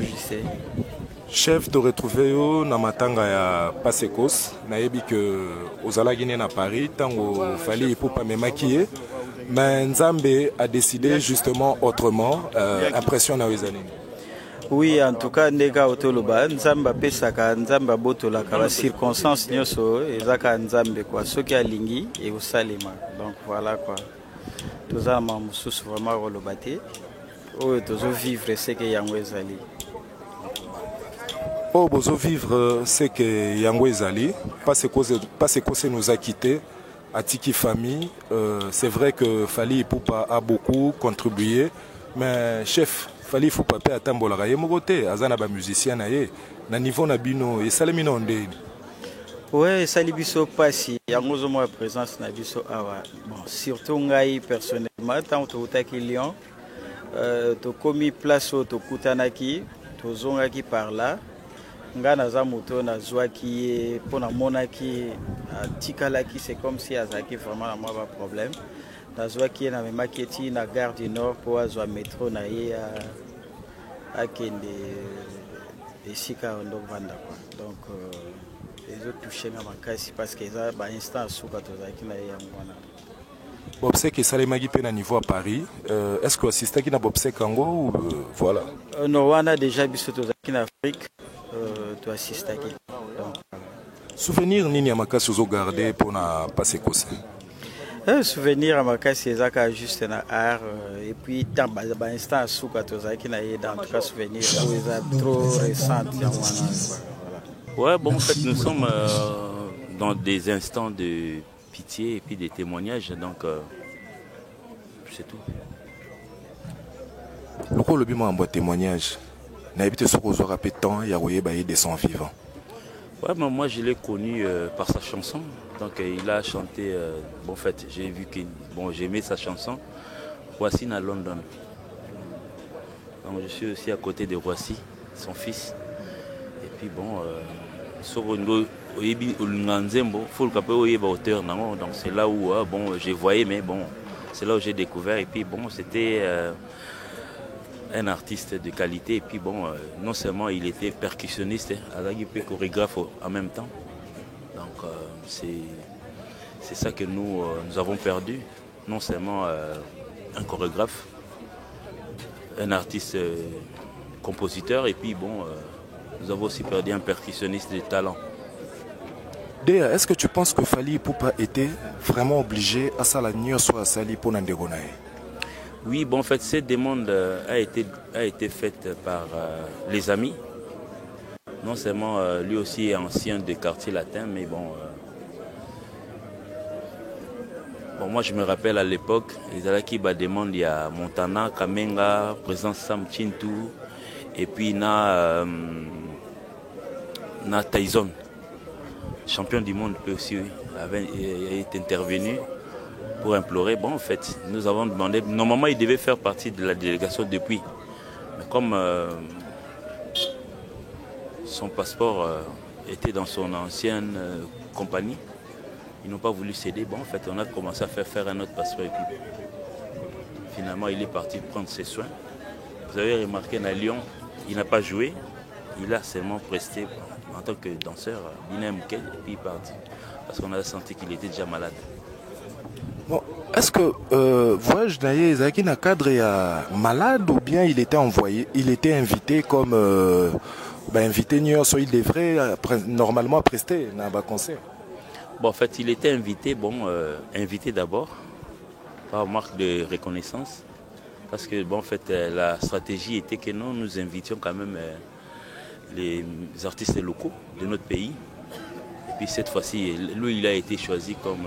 JC. Chef de retrouver na matanga ya Pasekos, nayebi que ozalaki na Paris tango fali pour pas me maquiller, mais Nzambe a décidé justement autrement. Impression na wezani. Oui, en tout cas, ndeka otoloba Nzambe pesaka Nzambe botolaka ba circonstances nyoso ezaka Nzambe quoi, soki alingi et osalema. Donc voilà quoi. Toza ma mususu vraiment rolobate. Oh, tozo vivre ce que yango ezali. Oh, bozo vivre ce que yango ezali, parce que nous a quittés, Atiki famille. C'est vrai que Fally Ipupa a beaucoup contribué, mais chef, Fally Ipupa pe atambola ye mogote, azana ba musicien na ye, na niveau na bino et salemi na ndeni. Ouais, sali biso pasi, yango zo mo présence na biso awa. Bon, surtout ngai personnellement, tant to utaki Lyon, to komi place to kutanaki, to zongaki par là. Nga naza moto na zwaki pona monaki tikalaki, c'est comme si azaki vraiment na moi ba problème na zwaki na memaki na gare du Nord pour azwa métro na ye à kende esika ndo vanda quoi. Donc les autres touché na makasi parce que ça ba instant suka to zaki na ye ngwana. Bobsek et Salemagi pe na niveau à Paris. Est-ce que assisté qui na Bobsek Kango ou voilà? Non, on a déjà biso to zaki na Afrique. Tu assistes à qui? Souvenir nini ya makasi ozo garder pour na passer kose? Souvenir à makasi ezaka juste na art et puis dans ba instant souka tozaki na ye dans tout cas souvenir trop récent. Ouais, bon en fait nous sommes dans des instants de pitié et puis des témoignages donc c'est tout. Loko le bimo en boîte témoignage. N'habite ce qu'on aura peu de temps, Yaroye Baye des sons vivants. Ouais, mais moi je l'ai connu par sa chanson. Donc il a chanté. Bon, en fait, j'ai vu que j'ai aimé sa chanson. Roissy à London. Donc je suis aussi à côté de Roissy, son fils. Et puis bon, donc c'est là où bon, j'ai voyé, mais bon, c'est là où j'ai découvert. Et puis bon, c'était un artiste de qualité et puis bon, non seulement il était percussionniste, il était chorégraphe en même temps. Donc c'est ça que nous avons perdu, non seulement un chorégraphe, un artiste compositeur et puis bon, nous avons aussi perdu un percussionniste de talent. D'ailleurs, est-ce que tu penses que Fally Ipupa était vraiment obligé à salanir soit à Sali pour Nandegonae? Oui, bon, en fait, cette demande a été faite par les amis. Non seulement lui aussi est ancien de quartier latin, mais bon, moi je me rappelle à l'époque, ils allaient qui demande il y a Montana, Kamenga, président Sam Chintu, et puis na Tyson, champion du monde aussi, avait été intervenu pour implorer. Bon, en fait, nous avons demandé. Normalement, il devait faire partie de la délégation depuis. Mais comme son passeport était dans son ancienne compagnie, ils n'ont pas voulu céder. Bon, en fait, on a commencé à faire un autre passeport. Et puis, finalement, il est parti prendre ses soins. Vous avez remarqué, à Lyon, il n'a pas joué. Il a seulement presté en tant que danseur, et puis il est parti. Parce qu'on a senti qu'il était déjà malade. Bon, est-ce que voyage Naye Zaki na cadre malade ou bien il était envoyé, il était invité comme invité New York, il devrait normalement prester dans un concert? Bon, en fait, il était invité, invité d'abord par marque de reconnaissance, parce que bon, en fait, la stratégie était que nous invitions quand même les artistes locaux de notre pays. Et puis cette fois-ci, lui, il a été choisi comme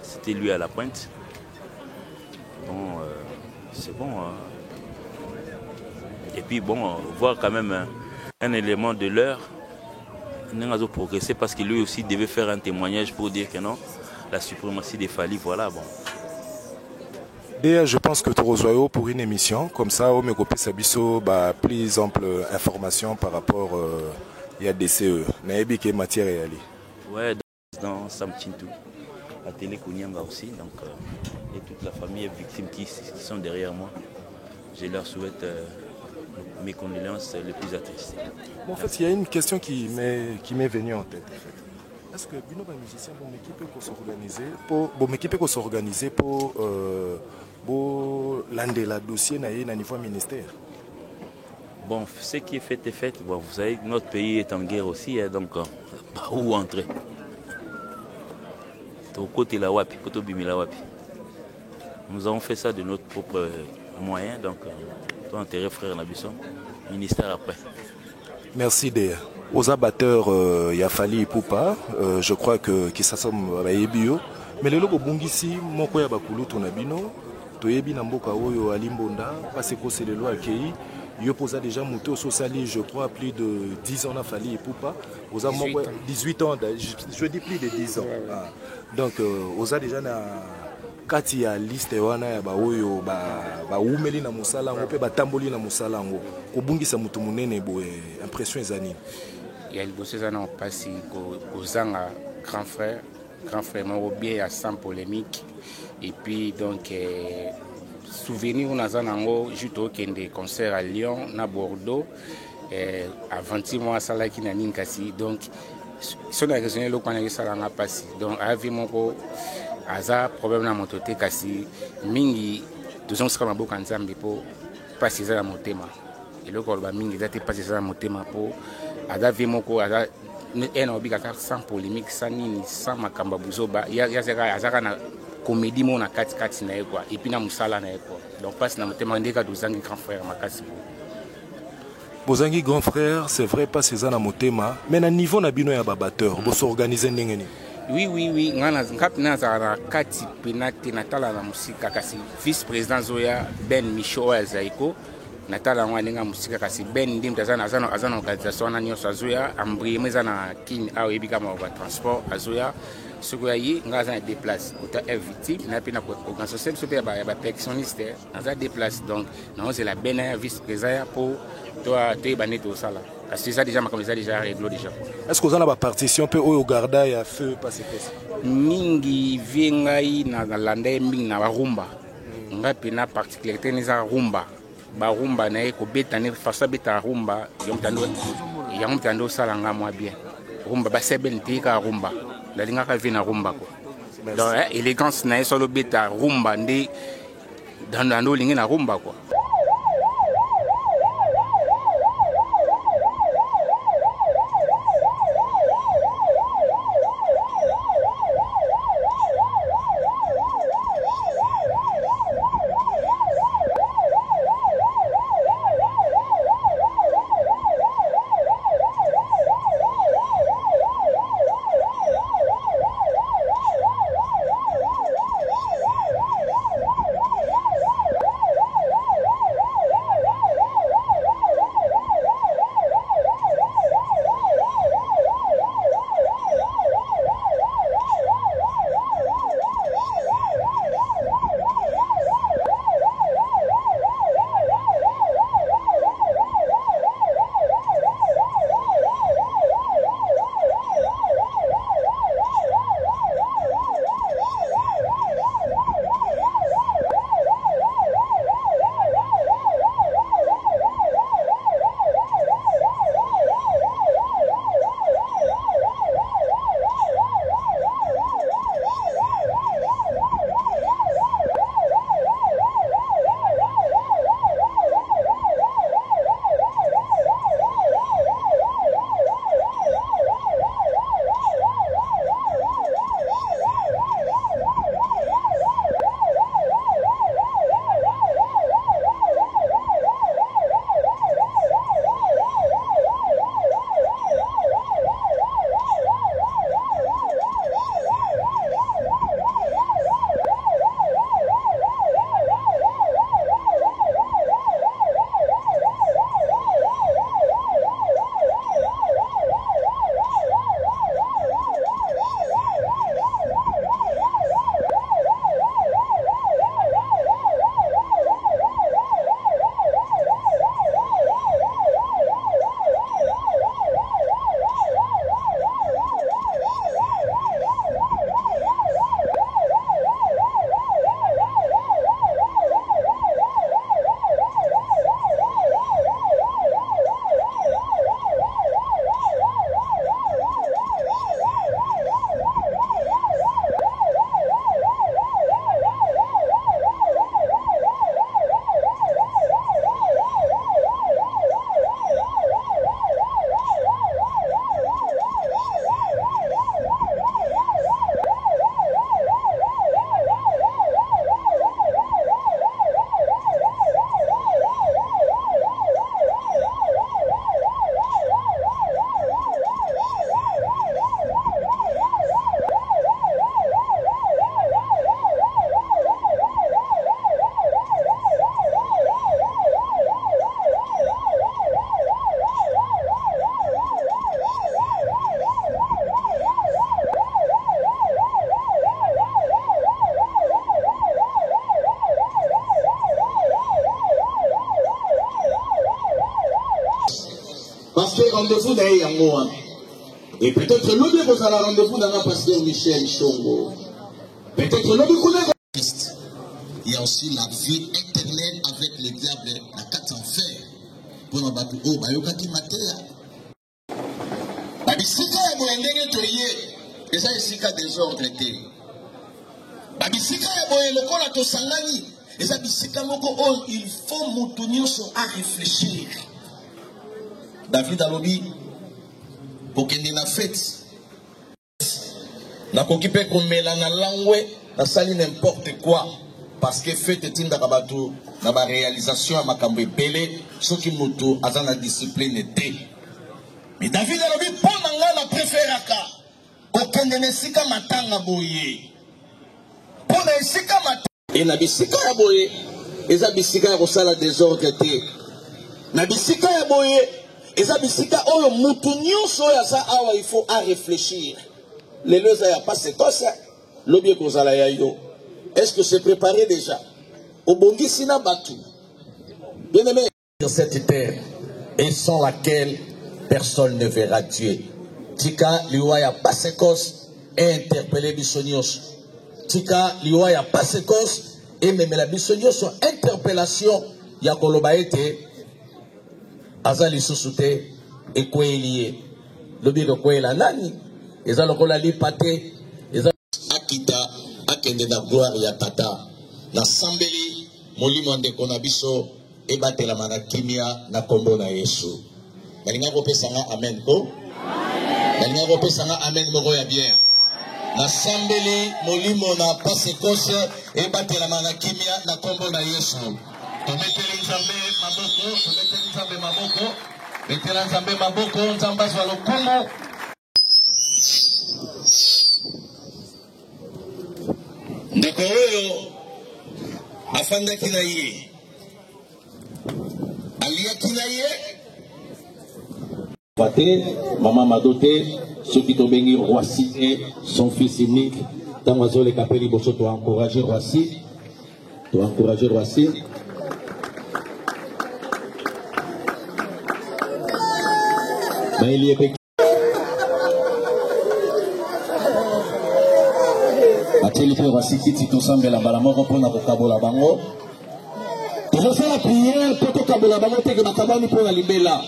c'était lui à la pointe. Bon, c'est bon. Et puis bon, voir quand même un élément de l'heure, nous avons progressé parce que lui aussi devait faire un témoignage pour dire que non, la suprématie des Fally, voilà, bon. D'ailleurs, je pense que tu rejoins pour une émission, comme ça, au Megope Sabiso, plus ample information par rapport à DCE. Naebi qui est matière réelle. Ouais, dans Sam Chintu, la télé Kounyanga aussi, donc, et toute la famille est victime qui sont derrière moi. Je leur souhaite mes condoléances les plus attristées. Bon, en fait, il y a une question qui m'est venue en tête. En fait. Est-ce que Bino va musicien, bon équipe peut s'organiser pour l'un dossier na niveau ministère? Bon, ce qui est fait est fait. Bon, vous savez, notre pays est en guerre aussi, hein, donc où entrer? Côté la wapi, côté bimila wapi. Nous avons fait ça de notre propre moyen, donc on doit enterrer frère Nabisson, ministère après. Merci aux abatteurs Yafali et Poupa, je crois que qui s'assemblent à Ebio. Mais le logo bungisi, mon koya bakulu tonabino, toyebi namboka oyo alimbonda, parce que c'est le loi accueilli. Il posa déjà monté au Sosali, je crois, plus de 10 ans à Fali et Poupa. 18 ans, je dis plus de 10 ans. Ouais, ouais. Ah. Donc, on a déjà kati ya liste wana ya baoyo ba umeli na musala ngo pe batamboli na musala ngo kobungisa mutu munene boye impression ezani ya liboso za na pasi kozanga grand frère moko bien à sans polémique et puis donc souvenir on a nango juto kende concert à Lyon na Bordeaux avant-hier moi sala ki na ninkasi donc son a raisonné le kana sala nga pasi donc avi moko aza problème na motote kasi mingi tozong sika maboka nzambe po pasi za na motema eloko ba mingi za te pasi za na motema po aza vi moko aza ena obika sans polémique sans nini sans makamba buzoba ya zaka azaka na comédie mona kati na ekwa et puis na musala na ekwa donc pasi na motema ndeka tozangi grand frère makasi bozangi grand frère c'est vrai pasi za na motema mais na niveau na bino ya babatteur bo s'organiser ndenge. Oui, ngana ngapina za kati penate natala na musika kasi vice président Zoya Ben Micho Azaiko natala ngwana musika kasi Ben ndim tazana azana organisation na nyoso Zoya ambri meza na kin au ebika ma transport Azoya soko yi ngaza na déplace ota eviti na pina ko organisation so pe ba perfectionniste aza déplace donc non c'est la Ben vice président pour toi te baneto sala. C'est ça déjà, comme ça déjà réglé déjà. Est-ce que vous avez partition peu au garda et à feu passer mingi viengai na lande mingi na rumba. Ngapi na particularité ni za rumba. Ba rumba na eko beta ne fasa beta rumba yomtando salanga moi bien. Rumba ba sebenti ka rumba. Dalinga ka vina rumba ko. Donc élégance na solo beta rumba ndi dans lingi na rumba quoi. Parce que rendez-vous d'ailleurs yango. Et peut-être l'objet vous allez rendez-vous dans la pasteur Michel Chongo. Peut-être l'objet qu'on a. Il y a aussi la vie éternelle avec le diable, la carte en fer. Pour nous battre au bayokati matéa. Babisika ya boyendenge toye. Et ça esika désordre té. Babisika ya boye lokola to sangani. Et ça bisika moko oh il faut mutunyo so à réfléchir. David alobi pour qu'il y ait une fête. Na kokipe komela na langwe na sali n'importe quoi parce que fête est une dabatu na ba réalisation à makambo ebele soki mutu azana discipline était. Mais David alobi pour nanga na préféraka kokende na sika matanga boye. Pour na sika matanga et na bisika ya boye eza bisika ya kosala désordre te. Na bisika ya boye eza bisika oyo mutu nyonso oyo aza awa il faut à réfléchir. Les lois ya pas c'est quoi ça? L'objet kozala ya yo. Est-ce que c'est préparé déjà? Obongi sina batu. Bien aimé sur cette terre et sans laquelle personne ne verra Dieu. Tika liwa ya pasekos et interpeller bisonios. Tika liwa ya pasekos et même la bisonios son interpellation ya koloba ete azali susute ekweliye. L'objet de quoi la nani? Eza lokola li pate eza akita akende na gloire ya tata na sambeli molimo ndeko na biso ebatela mana kimia na kombo na Yesu. Balinga kopesa nga amen ko? Balinga kopesa nga amen moko ya bien. Na sambeli molimo na pasekose ebatela mana kimia na kombo na Yesu. Tometeli nzambe maboko, tometeli nzambe maboko, betela nzambe maboko, nzamba zwa lokumu. Ndeko oyo afandaki na ye aliaki na ye Pate, maman Madote, ceux qui t'ont béni Roissy et son fils unique dans l'oiseau les capelli bosso t'ont encouragé Roissy mais il y est Atelier Roissy qui tout semble la balamoko pour na kokabola bango. Toujours faire la prière pour kokabola bango te que bakabani pour la libella.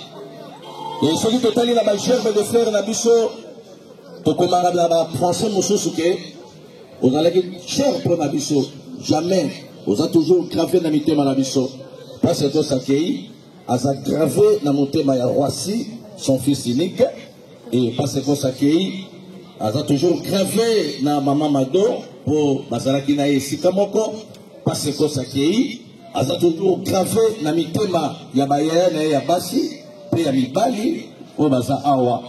Et celui totali la balcherbe de frère na biso to komara la français mosusu ke on a les cher pour na biso jamais on a toujours gravé na mitema na biso parce que to sakei a gravé na motema ya Roissy son fils unique et parce que sakei a toujours gravé na maman Mado pour bazalaki na esika moko parce que sakei a toujours gravé na mitema ya bayaya na ya basi pe ya mibali pour baza awa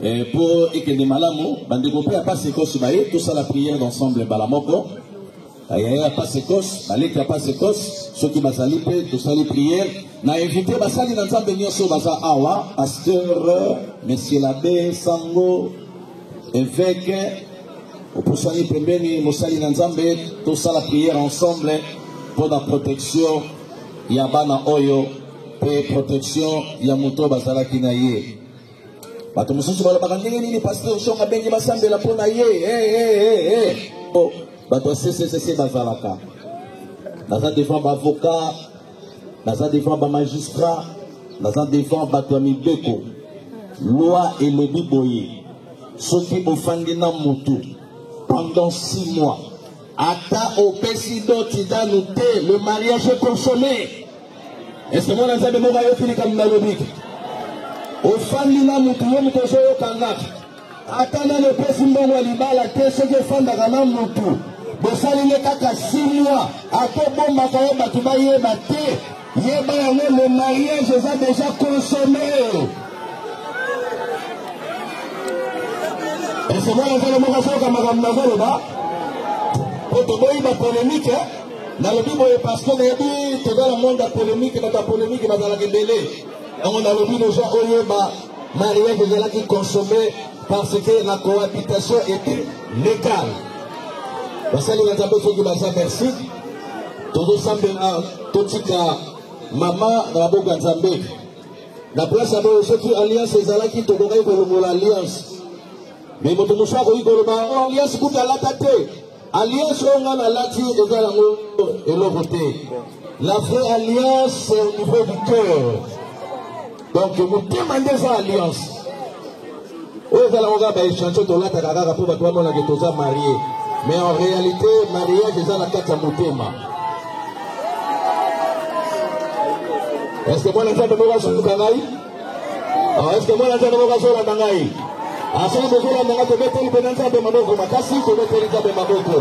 et pour ekende malamu bandeko pe ya pasekos baye tout ça la prière d'ensemble balamoko ayaya pasekos baleka pasekos ceux qui bazali pe tout ça les prières na invité basali na nzambe nyonso baza awa pasteur monsieur l'abbé Sango évêque au posani pembeni mosali na nzambe tout ça la prière ensemble pour la protection ya bana oyo pe protection ya moto bazalaki na ye bato mosusu balobaka ndenge nini pasteur shonga bengi basambela mpo na ye bato ccc bazalaka naza devant baavocat naza devant bamagistrat naza devant bato ya mibeko loi elobi boye soki ofandi na motu pendant 6 mois ata opesi doti danu te le mariage est consommé. Est-ce que moi je vais me faire un peu de logique? Au famille na mutu yo mutu yo kanga. Atana le président wa libala te ce que fanda kana mutu. Bosali le kaka 6 mois. Ato bomba ka yo batu ba ye baté. Ye ba yango le mariage est déjà consommé. Est-ce que moi je vais me faire comme madame Nazaro ba? Oto boy ba polémique dans le Bible parce que les dit tout dans le monde la polémique dans la polémique dans la guembélé on a le Bible déjà au ba mariage de la qui consommé parce que la cohabitation était légale parce que les amis sont qui merci tout semble à tout tika maman dans la boca nzambe La place à ceux qui alliance les ala qui te donnent pour l'alliance. Mais mon tomo soit oui pour l'alliance pour la tate. Alliance on a la lati et l'autre. La vraie alliance c'est au niveau du cœur. Donc vous demandez ça alliance. Vous allez regarder les chansons de la Tagara pour votre maman qui est marié. Mais en réalité, mariage est dans la carte à Moutema. Est-ce que moi, l'enfant de Moura sur le Kangaï? Est-ce que moi, l'enfant de Moura sur le Kangaï? À ce moment-là, on a mettre le bénéfice de Mamoko, Makassi, pour mettre le bénéfice de Mamoko.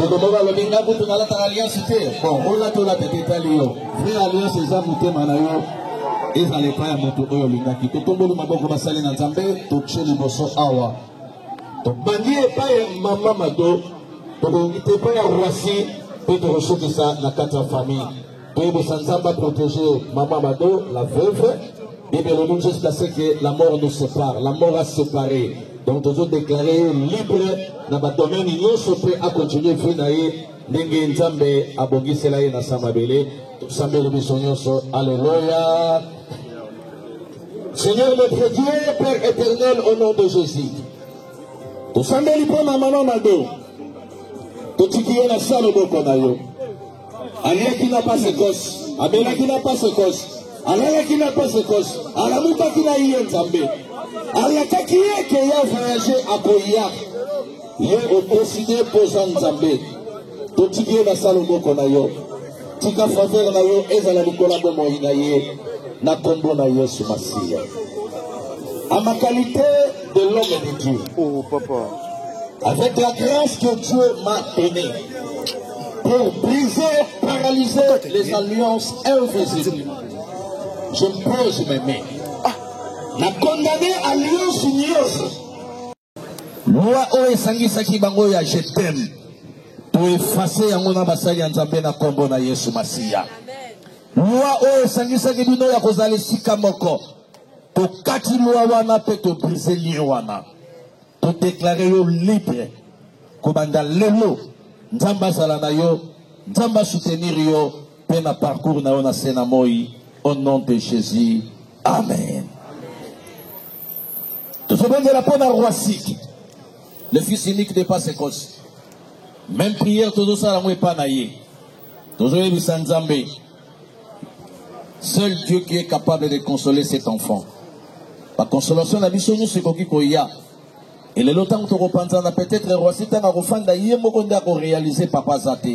Donc, on va le dire, vous avez l'alliance. Bon, on a tout la tête italien. Frère alliance, c'est ça, Moutema, et ça n'est pas un moto oyo lingaki to tomboli maboko basali na nzambe to tsheli boso awa to bandi pa mama mado to ngite pa ya rwasi pe to resokisa na kata famille to bo sanzamba protéger mama mado la veuve et bien le monde jusqu'à ce que la mort nous sépare, la mort a séparé. Donc nous avons déclaré libre na ba domaine nyonso pe a continuer finaye ndenge nzambe abongisela ye na samabele to sambele biso nyonso. Alléluia. Seigneur notre Dieu, Père éternel, au nom de Jésus. Tout ça, mais il prend ma maman Nado. Tout ce qui est la salle au Bokonayo. Alia qui n'a pas ses cosses. Abela qui n'a pas ses cosses. Alala qui n'a pas ses cosses. Alamuta qui n'a eu un Zambé. Alaka qui est qui a voyagé à Koya. Il est décidé pour Zambé. Tout ce qui est la salle au Bokonayo. Tika faveur Nayo, Ezala Nicolas de Moïnaye. Na kombo na Yesu Masia. À ma qualité de l'homme de Dieu. Oh, papa. Avec la grâce que Dieu m'a donnée pour briser, paralyser les alliances invisibles, je pose mes mains. Na condamné alliance ignoble. Loi o esangisa kibango ya je t'aime. Pour effacer yangona basali ya Nzambe na kombo na Yesu Masia. Loi o sangisa ke bino ya kozala sika moko to kati loi wana pe to briser lien wana to déclarer yo libre ko banda lelo nzamba sala na yo nzamba soutenir yo pe na parcours na yo na sena moi au nom de Jésus. Amen. To se bande la pona Roissy le fils unique de Pasekos. Même prière to ça la moi pa na ye. To zo yebi sanzambe. Seul Dieu qui est capable de consoler cet enfant. La consolation la mission nous c'est qu'on y a. Et le longtemps que tu repenses peut-être Roissy t'as un enfant d'ailleurs moi qu'on a réalisé papa Zate.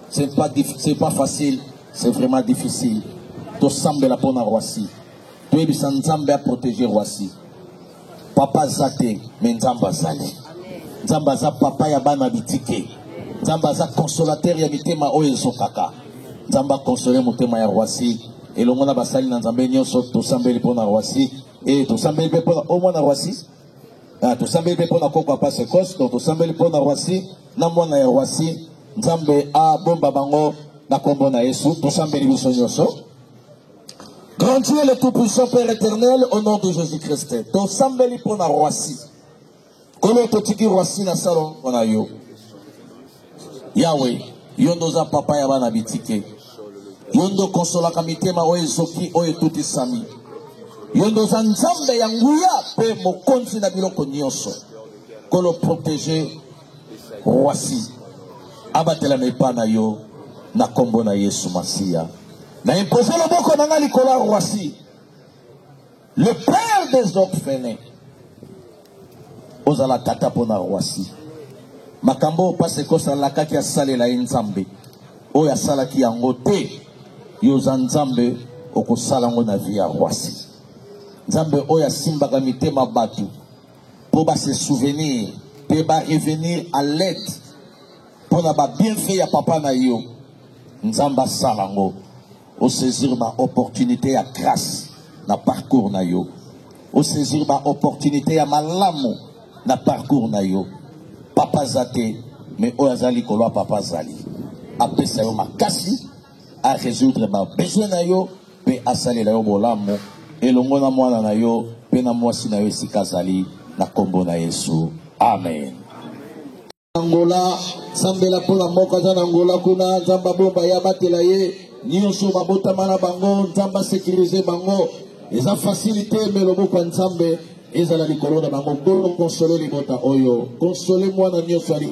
C'est pas facile, c'est vraiment difficile. Tu sembles la bonne Roissy. Tu es sans Nzambe à protéger Roissy. Papa Zate mais Nzamba Zale. Nzamba za papa ya bana bitike. Nzamba za consolateur ya mitema oyo sokaka. Nzamba consoler motema ya Roissy et le monde basali na Nzambe nyonso to sambeli pona Roissy et to sambeli pe pona au mona Roissy to sambeli pe pona ko papa Sekos to sambeli pona Roissy na mona ya Roissy Nzambe a bomba bango na kombo na Yesu to sambeli biso nyonso. Grand Dieu le tout-puissant Père éternel au nom de Jésus-Christ to sambeli pona Roissy kolo to tiki Roissy na salon pona yo Yahweh yondo za papa ya bana bitike yondo konsola kamitema oye soki oye tuti sami yondo za Nzambe ya nguya pe mokonzi na biloko nyonso kolo protéger Roissy abatela mepa na yo na kombo na Yesu Masia na imposer le boko na ngali kola Roissy le père des orphelins ozala tata pona Roissy makambo pase kosa lakaki ya salela Nzambe oya salaki yango te yoza Nzambe okosala ngo na vie ya Roissy Nzambe oya simbaka mitema batu po ba se souvenir pe ba revenir à l'aide pour na ba bienfait ya papa na yo Nzamba sala ngo o saisir ma opportunité ya grâce na parcours na yo o saisir ma opportunité ya malamu na parcours na yo Papa Zate, mais Oyazali Koloa Papa Zali. Après ça, ma casse à résoudre ma besoin na yo, pe asali la yo bolamo, et le mona mwana na yo, pe na mwasi na yo si kazali, na kombo na Yesu. Amen. Angola. sambela pour la mokaza nangola kuna nzamba bomba ya batela ye nyonso babotama na bango nzamba sécuriser bango eza facilité mais loboko nzambe ezala likolo na bango pour consoler libota oyo consoler mwana nyonso ali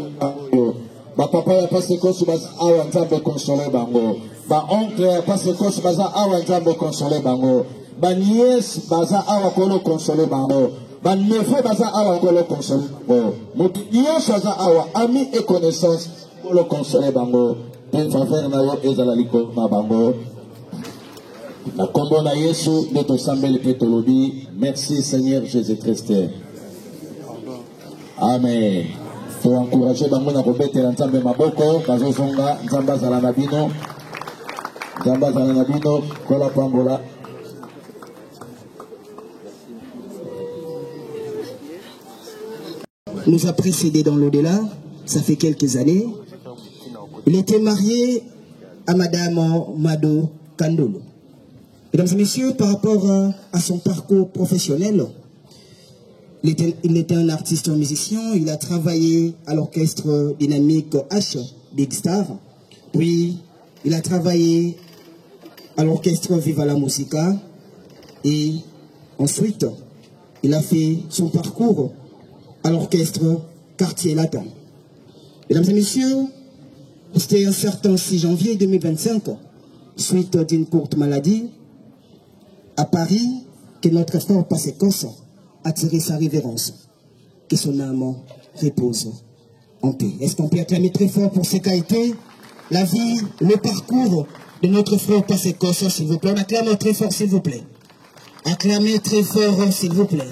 oyo ba papa ya passe kosu bas awa nzambe consoler bango ba oncle ya passe kosu baza awa nzambe consoler bango ba nièce baza awa kolo consoler bango ba neveu baza awa kolo consoler bango mutu nyonso aza awa ami et connaissance kolo consoler bango pe faveur na yo ezala likolo na bango na kombo na Yesu nde tosambeli pe tolobi merci Seigneur Jésus-Christ. Amen. Pour encourager bango na kobetela nzambe maboko bazozonga nzambe azala na bino kola pambola. Nous a précédé dans l'au-delà, ça fait quelques années. Il était marié à Madame Mado Kandolo. Mesdames et messieurs, par rapport à son parcours professionnel, il était un artiste musicien, il a travaillé à l'orchestre dynamique H, Big Star, puis il a travaillé à l'orchestre Viva la Musica, et ensuite, il a fait son parcours à l'orchestre Quartier Latin. Mesdames et messieurs, c'était un certain 6 janvier 2025, suite d'une courte maladie, à Paris, que notre frère Passekos a tiré sa révérence. Que son âme repose en paix. Est-ce qu'on peut acclamer très fort pour ce qu'a été la vie, le parcours de notre frère Passekos, s'il vous plaît? On acclame très fort, s'il vous plaît. Acclamez très fort, s'il vous plaît.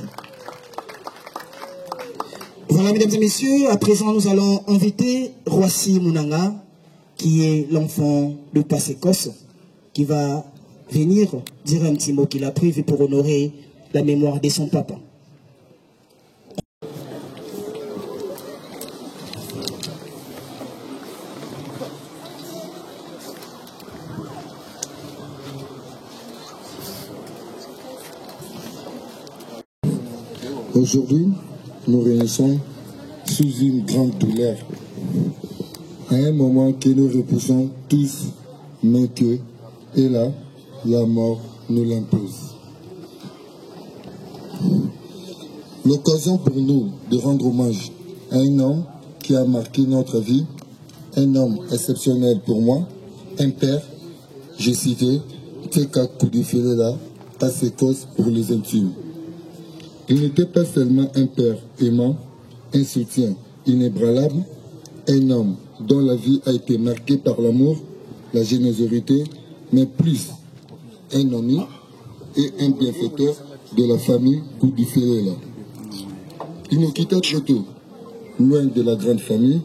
Voilà, mesdames et messieurs, à présent, nous allons inviter Roissy Mounanga, qui est l'enfant de Passekos, qui va venir dire un petit mot qu'il a prévu pour honorer la mémoire de son papa. Aujourd'hui, nous réunissons sous une grande douleur, à un moment que nous repoussons tous, mais que, et là, la mort nous l'impose. L'occasion pour nous de rendre hommage à un homme qui a marqué notre vie, un homme exceptionnel pour moi, un père, j'ai cité Teka Koudifelela, Passekos pour les intimes. Il n'était pas seulement un père aimant, un soutien inébranlable, un homme dont la vie a été marquée par l'amour, la générosité, mais plus un ami et un bienfaiteur de la famille Koudifelela. Il nous quitta très tôt, loin de la grande famille,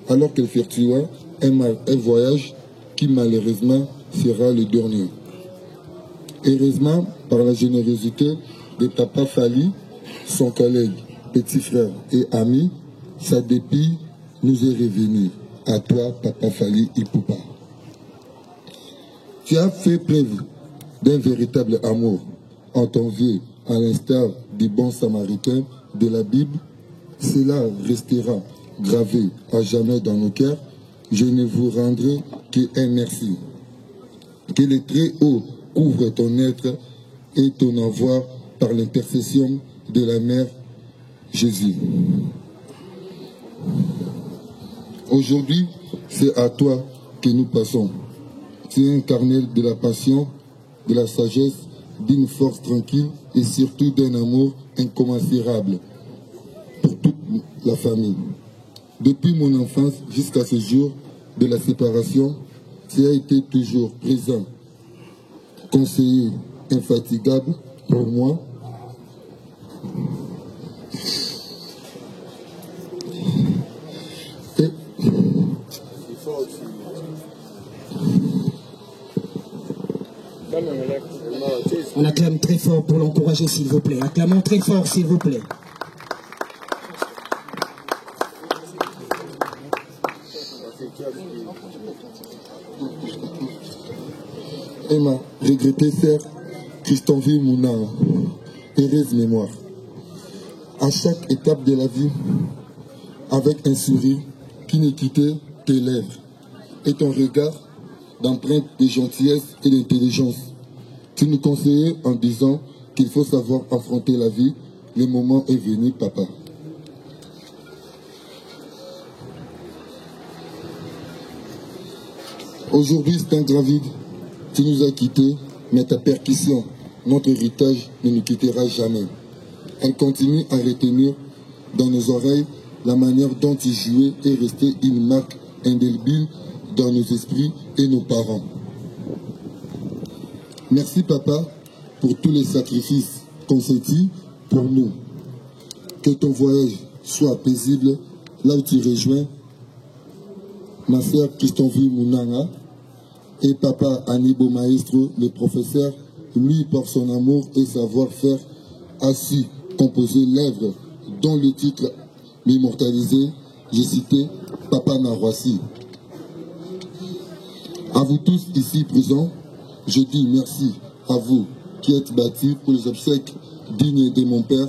alors qu'il effectua un voyage qui malheureusement sera le dernier. Heureusement, par la générosité de Papa Fali, son collègue, petit frère et ami, sa dépit nous est revenu. À toi, Papa Fali Ipupa. Tu as fait preuve d'un véritable amour en ton vieux, à l'instar du bon samaritain de la Bible. Cela restera gravé à jamais dans nos cœurs. Je ne vous rendrai qu'un merci. Que le Très-Haut couvre ton être et ton avoir par l'intercession de la Mère Jésus. Aujourd'hui, c'est à toi que nous passons. Tu es incarné de la passion, de la sagesse, d'une force tranquille et surtout d'un amour incommensurable pour toute la famille. Depuis mon enfance jusqu'à ce jour de la séparation, tu as été toujours présent, conseiller infatigable pour moi. On acclame très fort pour l'encourager, s'il vous plaît. Acclamons très fort, s'il vous plaît. Et ma regrettée sœur Christanville Mouna, heureuse mémoire. À chaque étape de la vie, avec un sourire qui ne quittait tes lèvres et ton regard d'empreinte de gentillesse et d'intelligence. Tu nous conseillais en disant qu'il faut savoir affronter la vie. Le moment est venu, papa. Aujourd'hui, c'est un grand vide. Tu nous as quittés, mais ta percussion, notre héritage, ne nous quittera jamais. Elle continue à retenir dans nos oreilles la manière dont tu jouais et restait une marque indélébile dans nos esprits et nos parents. Merci, papa, pour tous les sacrifices consentis pour nous. Que ton voyage soit paisible là où tu rejoins ma sœur Christonville Mounanga et papa Anibo Maestro, le professeur, lui pour son amour et savoir-faire, a su composer l'œuvre dont le titre l'immortalisé, j'ai cité Papa Narwasi. À vous tous ici présents, je dis merci à vous qui êtes battus pour les obsèques dignes de mon père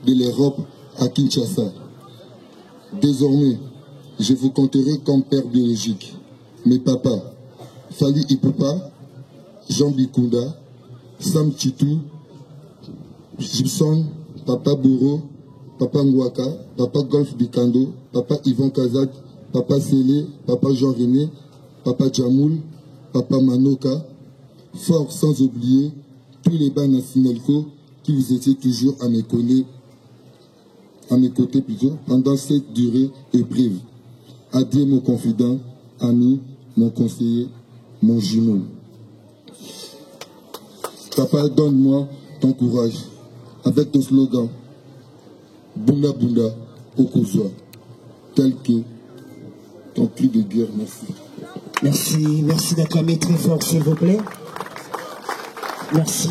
de l'Europe à Kinshasa. Désormais, je vous compterai comme père biologique. Mes papas, Fali Ipupa, Jean Bikunda, Sam Chitou, Gibson, Papa Bourreau, Papa Ngwaka, Papa Golf Bikando, Papa Yvan Kazak, Papa Sélé, Papa Jean-René, Papa Djamoul, Papa Manoka, fort sans oublier tous les bas nationalco qui vous étiez toujours à mes côtés plutôt, pendant cette durée épreuve. Adieu mon confident, ami, mon conseiller, mon jumeau. Papa, donne-moi ton courage avec ton slogan Bunda Bunda Okozwa, tel que ton cri de guerre. Merci. Merci d'acclamer très fort, s'il vous plaît. Merci.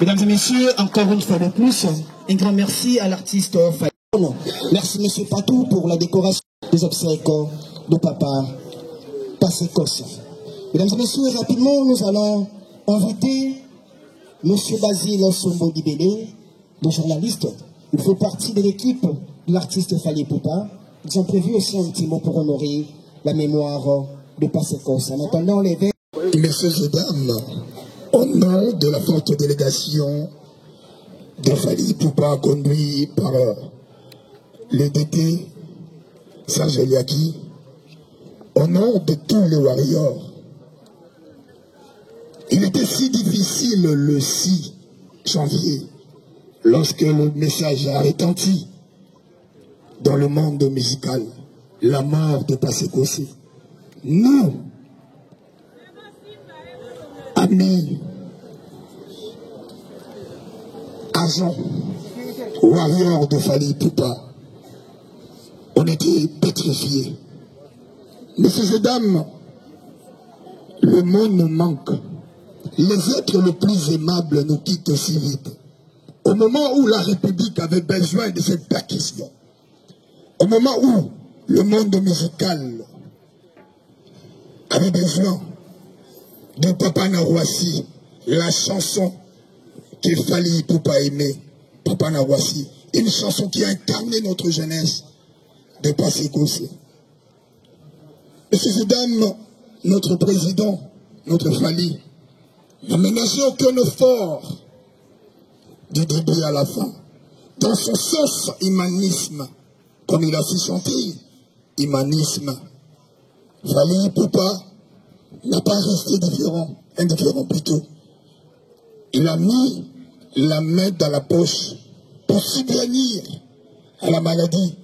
Mesdames et messieurs, encore une fois de plus, un grand merci à l'artiste Fali. Merci monsieur Patou pour la décoration des obsèques de papa Passekos. Mesdames et messieurs, rapidement, nous allons inviter monsieur Basile Sombo Dibélé, le journaliste. Il fait partie de l'équipe de l'artiste Fali Ipupa. Ils ont prévu aussi un petit mot pour honorer la mémoire de Passekos. En attendant les vers. Messieurs et dames, au nom de la forte délégation de Fali Ipupa conduit par le DT Serge Eliaki, au nom de tous les warriors, il était si difficile le 6 janvier, lorsque le message a retenti dans le monde musical, la mort de Passekos. Nous, amis, agents, warriors de Fali Ipupa, on était pétrifiés. Messieurs et dames, le monde nous manque. Les êtres les plus aimables nous quittent si vite. Au moment où la République avait besoin de cette percussion, au moment où le monde musical avait besoin de Papa Narwasi, la chanson qu'il Fali Ipupa aimer, Papa Narwasi, une chanson qui a incarné notre jeunesse de Passekos. Messieurs et dames, notre président, notre Fali, n'a ménagé aucun effort du début à la fin. Dans son sens humanisme, comme il a su chanter, humanisme, Fali Ipupa n'a pas resté indifférent plutôt. Il a mis la main dans la poche pour subvenir à la maladie,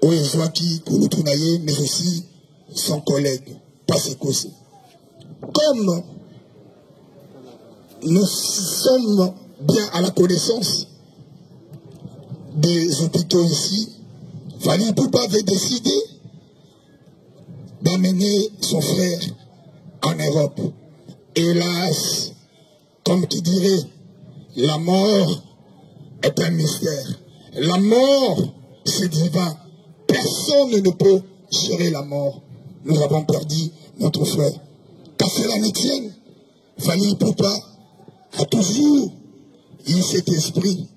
au Ezwaki Kouloutunaye, mais aussi son collègue, Passekos. Comme nous sommes bien à la connaissance des hôpitaux ici, Fali Ipupa avait décidé d'amener son frère en Europe. Hélas, comme tu dirais, la mort est un mystère. La mort, c'est divin. Personne ne peut gérer la mort. Nous avons perdu notre frère. Qu'à cela ne tienne, Fali Ipupa a toujours eu cet esprit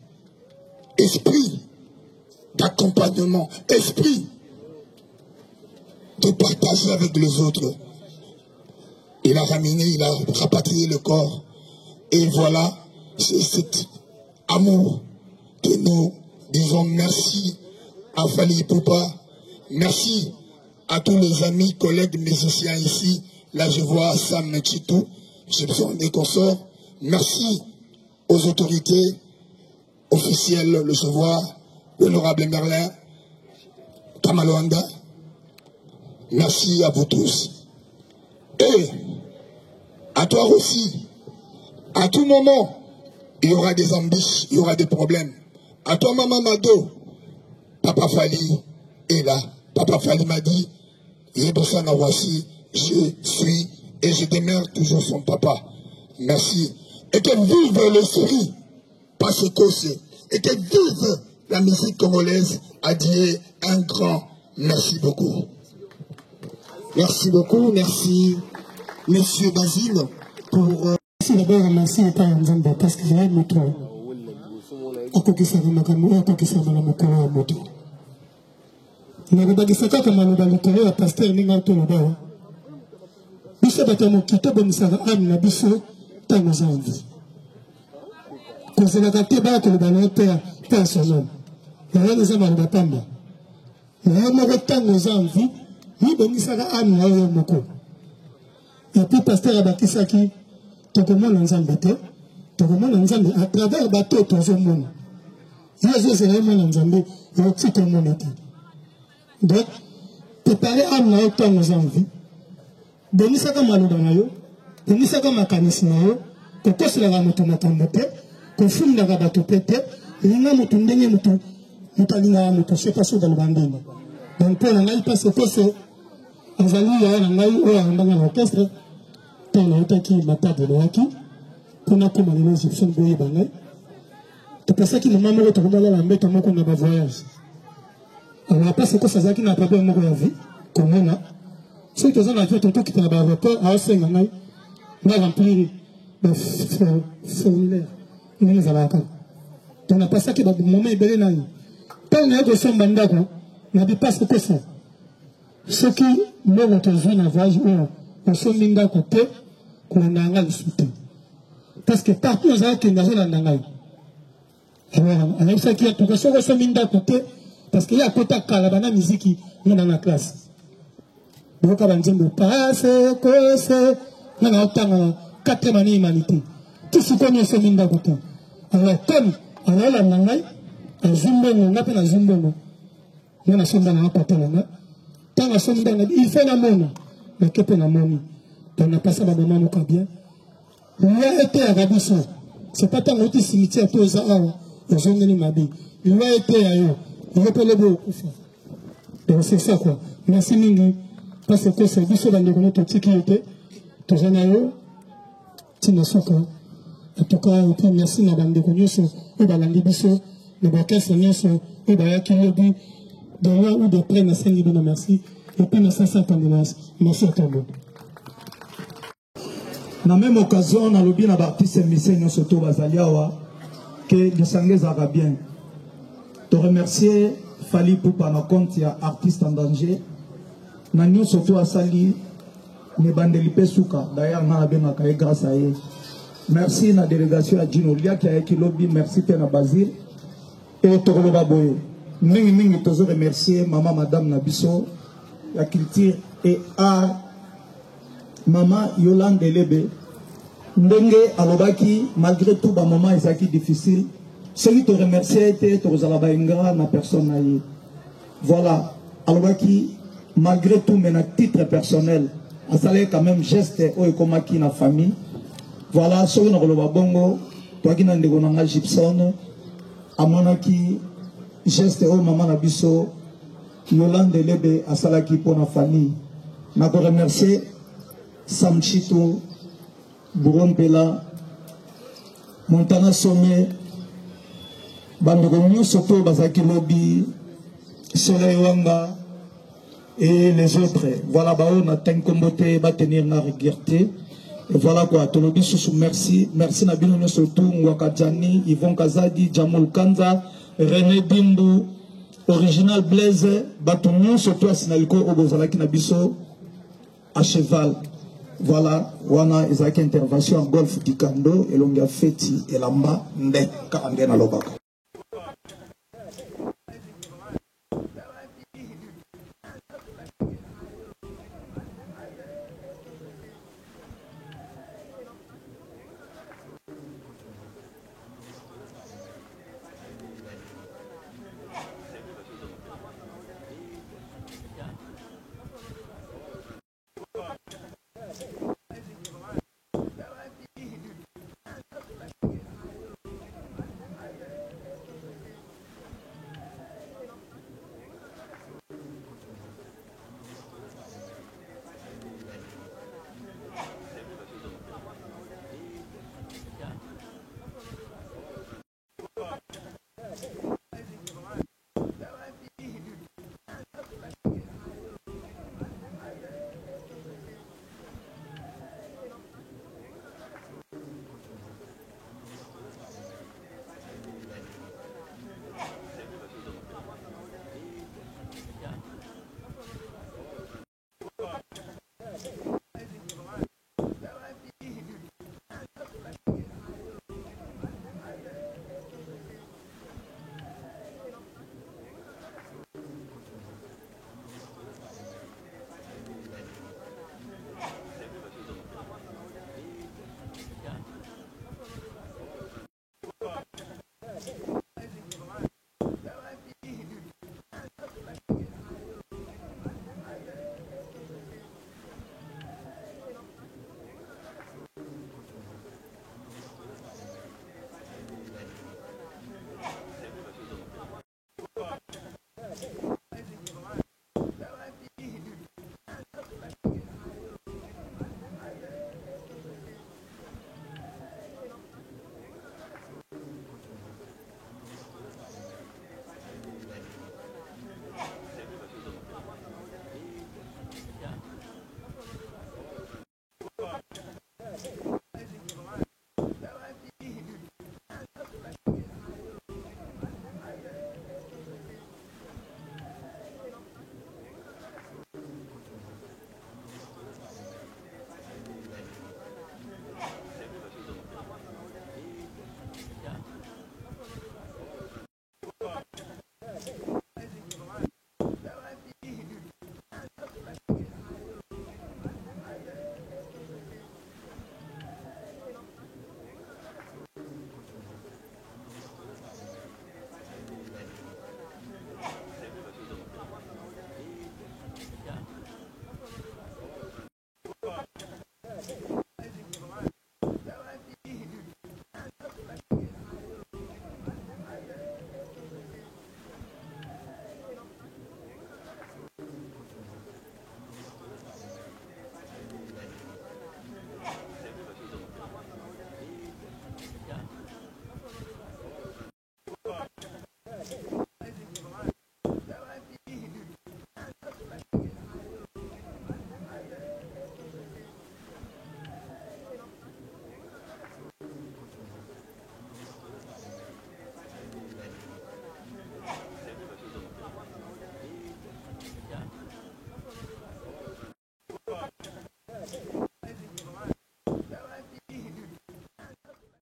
d'accompagnement, esprit de partager avec les autres. Il a ramené, il a rapatrié le corps. Et voilà, c'est cet amour que nous disons merci à Fally Ipupa. Merci à tous les amis, collègues musiciens ici. Là, je vois Sam Chitou, Gibson et consorts. Merci aux autorités officielles, je vois l'honorable Merlin, Kamaloanda. Merci à vous tous. Et à toi aussi, à tout moment, il y aura des embûches, il y aura des problèmes. À toi, Maman Mado, Papa Fally est là. Papa Fally m'a dit, Yebosana Wassi, je suis et je demeure toujours son papa. Merci. Et que vive l'esprit, pas ce c'est. Et que vive la musique congolaise. Adieu, un grand merci beaucoup. Merci beaucoup, merci Monsieur Basile pour... Merci d'abord, merci à Nzamba parce que j'ai notre... Akokisa Makamou, Akokisa Malamokolo à moto. Nababakisaka kama Malamokolo à pasteur Ningato Lobawa. Biso batamo kita bomisaka ami na biso tango zanvi. Kozela kateba ko lobana père personnel. Na les amana batamba. Na mo tango zanvi, ni bomisaka ami na yo moko. Et puis pasteur abakisaki tokomona nzambe te, tokomona nzambe à travers bateau tozomona. Yesu c'est mona nzambe, yo tikomona te. Donc préparer ami na yo tango zanvi. Bonisaka maloba na yo, bonisaka makanisi na yo, kokoselaka moto makambo te, kofundaka bato pe te, elinga moto ndenge moto alingaka moto se paso baloba ndenge. Donc mpo na ngai mpasi kose azali yaya na ngai oyo ayambanga na orchestre mpo nautaki matade loyaki mpona koma lelo egyptienne boyeba ngai topesaki mama moko tokomalala mbeka moko na bavoyage. Alors mpasi kose azalaki na problème moko ya vie komona ceux qui ont un avion, tout qui est à l'aéroport, à Oseng, on a rempli le formulaire. Nous nous avons encore. On a passé que le moment est belé n'a eu. Quand on a eu son mandat, on a dit pas ce que c'est. Ceux qui n'ont pas besoin d'un voyage, on s'est mis d'un côté, qu'on a un soutien. Parce que partout, on a qu'il y a un angle. Alors, on a eu ça qui a tout ça, on s'est mis d'un côté, parce qu'il y a un côté à la musique qui est dans la classe. Donc, on dit, passe, cause, on a autant 4 années humanité. Tout ce qu'on a fait, on a côté. Alors, comme, on a la langue, on zumbo, on a pas zumbo. On a son dans la patte, tant à son dans il fait la mona, mais que la mona. On a passé à la maman au bien. Il a été à Rabisson. C'est pas tant que cimetière, tous les ans, aux hommes de ma vie. Il a été ailleurs. Il a pas le beau. Donc, c'est ça, quoi. Merci, Mingi. Parce que c'est juste dans le tout qui était, tout le monde, tu n'as pas. En tout cas, merci à la bande de Cognos, ou à la Libiso, le Bakel Senius, ou à la Kilobi, de loin ou de près, merci, merci, et puis merci à Tendinance. Merci à tout le monde. Dans la même occasion, on a lobby dans l'artiste Missé Soto Bazaliawa, que le Sangé Zara bien. Te remercier, Fally Ipupa, nos comptes, il y a artiste en danger. Nanyo surtout à Sali, ne bandelipe souka, d'ailleurs, on a bien grâce à eux. Merci à la délégation à Ginolia qui a été lobby, merci à Basile et au Toro Baboye. Nous toujours remercier Maman Madame Nabiso, la culture et art, Maman Yolande Lebe. Ndenge Alobaki, malgré tout, bah, moment est difficile. Celui qui te remercie était Torozalabainga, na personne. Voilà, Alobaki. Malgré tout, mais à titre personnel, à saluer quand même geste au Komaki na famille. Voilà, sur le bongo, toi qui n'as pas Gibson, à monaki, geste au maman Nabiso, Yolande Lebe, à Salaki pour la famille. Je remercie Samchito, Bourompela, Montana Sommier, Bandogonio Soto, Bazaki Lobby, Soleil Wanga, et les autres. Voilà, on a tenir va tenir la rigueuté. Et voilà quoi, Tolobi Soussou, merci. Merci Nabino surtout, Wakadjani, Yvon Kazadi, Jamul Kanza, René Bimbu, original Blaise Batunion surtout à Sinaliko Obozalaki Nabiso à cheval. Voilà, wana ezaki intervention en golf du Kando et l'onga feti elamba nde ka angena lobaka.